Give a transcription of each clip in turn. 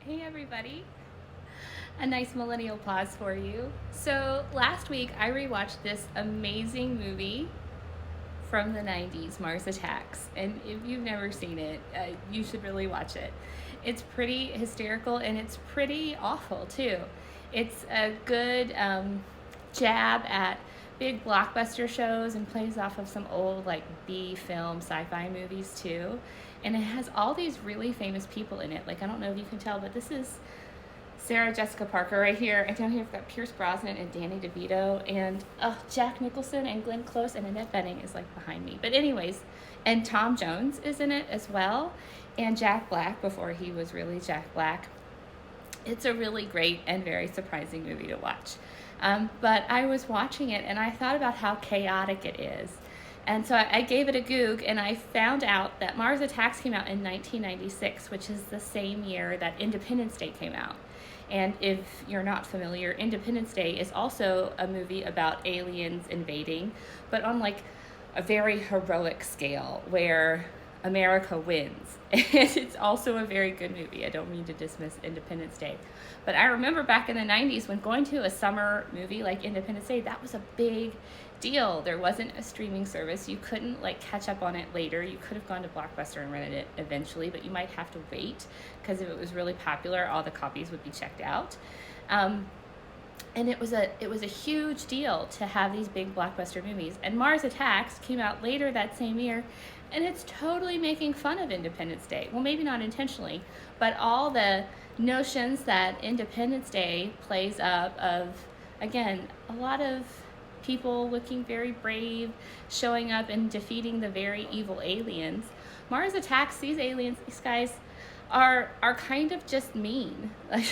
Hey everybody, a nice millennial pause for you. So last week I rewatched this amazing movie from the 90s, Mars Attacks. And if you've never seen it, you should really watch it. It's pretty hysterical and it's pretty awful too. It's a good jab at big blockbuster shows and plays off of some old like B film sci-fi movies too. And it has all these really famous people in it. Like, I don't know if you can tell, but this is Sarah Jessica Parker right here. And down here I've got Pierce Brosnan and Danny DeVito and Jack Nicholson and Glenn Close, and Annette Bening is like behind me. But anyways, and Tom Jones is in it as well, and Jack Black before he was really Jack Black. It's a really great and very surprising movie to watch. But I was watching it and I thought about how chaotic it is. And so I gave it a Goog, and I found out that Mars Attacks came out in 1996, which is the same year that Independence Day came out. And if you're not familiar, Independence Day is also a movie about aliens invading, but on like a very heroic scale where America wins. And it's also a very good movie. I don't mean to dismiss Independence Day. But I remember back in the 90s when going to a summer movie like Independence Day, that was a big deal. There wasn't a streaming service. You couldn't like catch up on it later. You could have gone to Blockbuster and rented it eventually, but you might have to wait because if it was really popular, all the copies would be checked out. And it was a huge deal to have these big blockbuster movies. And Mars Attacks came out later that same year, and it's totally making fun of Independence Day. Well, maybe not intentionally, but all the notions that Independence Day plays up of, again, a lot of people looking very brave, showing up and defeating the very evil aliens. Mars Attacks, these aliens, these guys are kind of just mean. Like,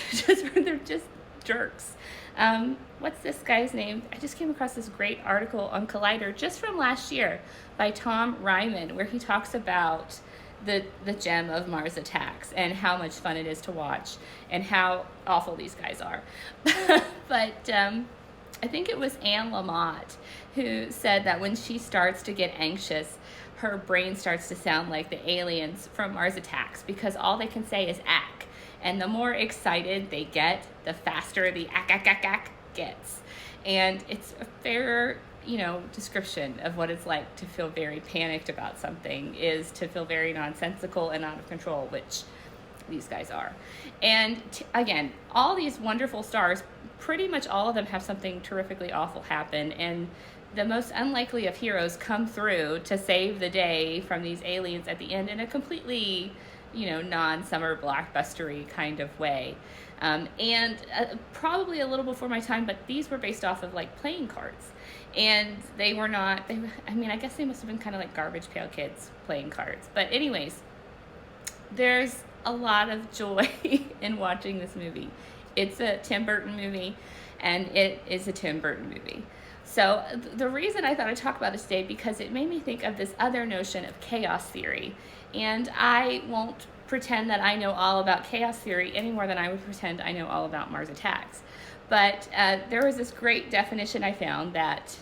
they're just jerks. What's this guy's name? I just came across this great article on Collider just from last year by Tom Ryman, where he talks about the gem of Mars Attacks and how much fun it is to watch and how awful these guys are. But I think it was Anne Lamott who said that when she starts to get anxious, her brain starts to sound like the aliens from Mars Attacks because all they can say is ack. And the more excited they get, the faster the ack gets. And it's a fair, description of what it's like to feel very panicked about something is to feel very nonsensical and out of control, which these guys are. And again, all these wonderful stars, pretty much all of them have something terrifically awful happen. And the most unlikely of heroes come through to save the day from these aliens at the end in a completely non-summer blockbustery kind of way. And probably a little before my time, but these were based off of like playing cards. And they were not, I guess they must have been kind of like Garbage Pail Kids playing cards. But anyways, there's a lot of joy in watching this movie. It's a Tim Burton movie, and it is a Tim Burton movie. So the reason I thought I'd talk about this today because it made me think of this other notion of chaos theory. And I won't pretend that I know all about chaos theory any more than I would pretend I know all about Mars Attacks. But there was this great definition I found that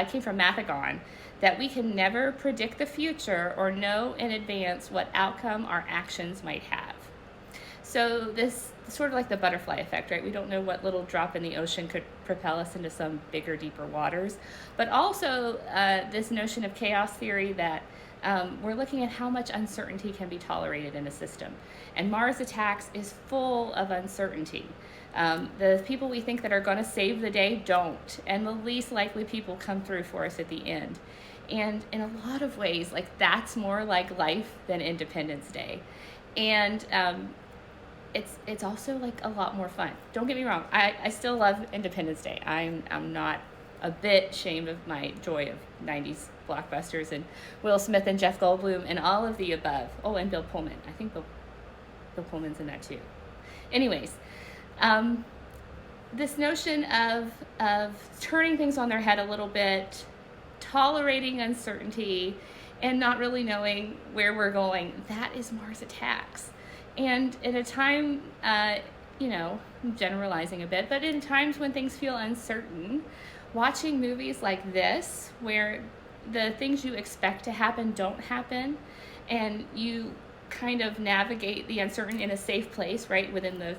came from Mathagon, that we can never predict the future or know in advance what outcome our actions might have. So this sort of like the butterfly effect, right? We don't know what little drop in the ocean could propel us into some bigger, deeper waters. But also this notion of chaos theory that we're looking at how much uncertainty can be tolerated in a system. And Mars Attacks is full of uncertainty. The people we think that are going to save the day don't. And the least likely people come through for us at the end. And in a lot of ways, like that's more like life than Independence Day. And it's also like a lot more fun. Don't get me wrong. I still love Independence Day. I'm not a bit ashamed of my joy of 90s blockbusters and Will Smith and Jeff Goldblum and all of the above. Oh, and Bill Pullman. I think Bill Pullman's in that too. Anyways, this notion of turning things on their head a little bit, tolerating uncertainty, and not really knowing where we're going, that is Mars Attacks. And at a time, I'm generalizing a bit, but in times when things feel uncertain, watching movies like this, where the things you expect to happen don't happen, and you kind of navigate the uncertain in a safe place, right, within the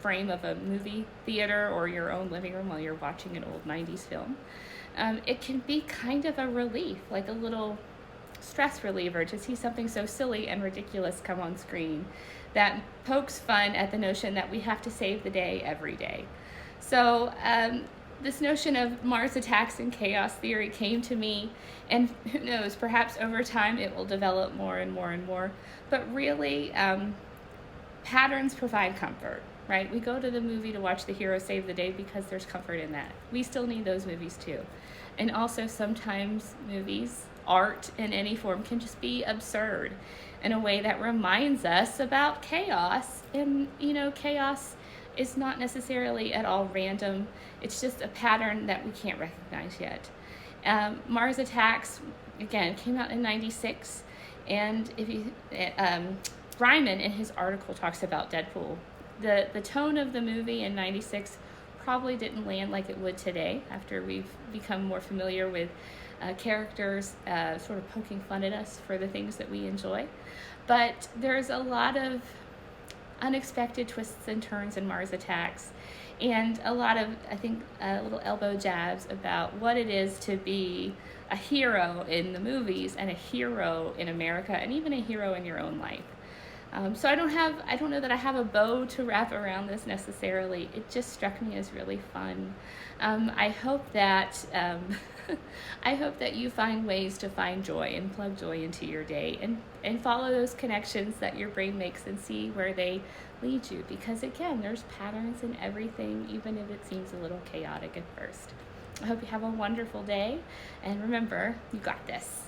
frame of a movie theater or your own living room while you're watching an old 90s film, it can be kind of a relief, like a little stress reliever to see something so silly and ridiculous come on screen that pokes fun at the notion that we have to save the day every day. So this notion of Mars attacks and chaos theory came to me, and who knows, perhaps over time it will develop more and more and more. But really, patterns provide comfort, right? We go to the movie to watch the hero save the day because there's comfort in that. We still need those movies too. And also sometimes movies, art in any form, can just be absurd in a way that reminds us about chaos. And, chaos is not necessarily at all random. It's just a pattern that we can't recognize yet. Mars Attacks, again, came out in '96. And if you, Ryman in his article talks about Deadpool. The tone of the movie in '96 probably didn't land like it would today after we've become more familiar with characters sort of poking fun at us for the things that we enjoy. But there's a lot of unexpected twists and turns in Mars Attacks, and a lot of, I think, little elbow jabs about what it is to be a hero in the movies and a hero in America and even a hero in your own life. So I don't know that I have a bow to wrap around this necessarily. It just struck me as really fun. I hope that I hope that you find ways to find joy and plug joy into your day and follow those connections that your brain makes and see where they lead you. Because again, there's patterns in everything, even if it seems a little chaotic at first. I hope you have a wonderful day, and remember, you got this.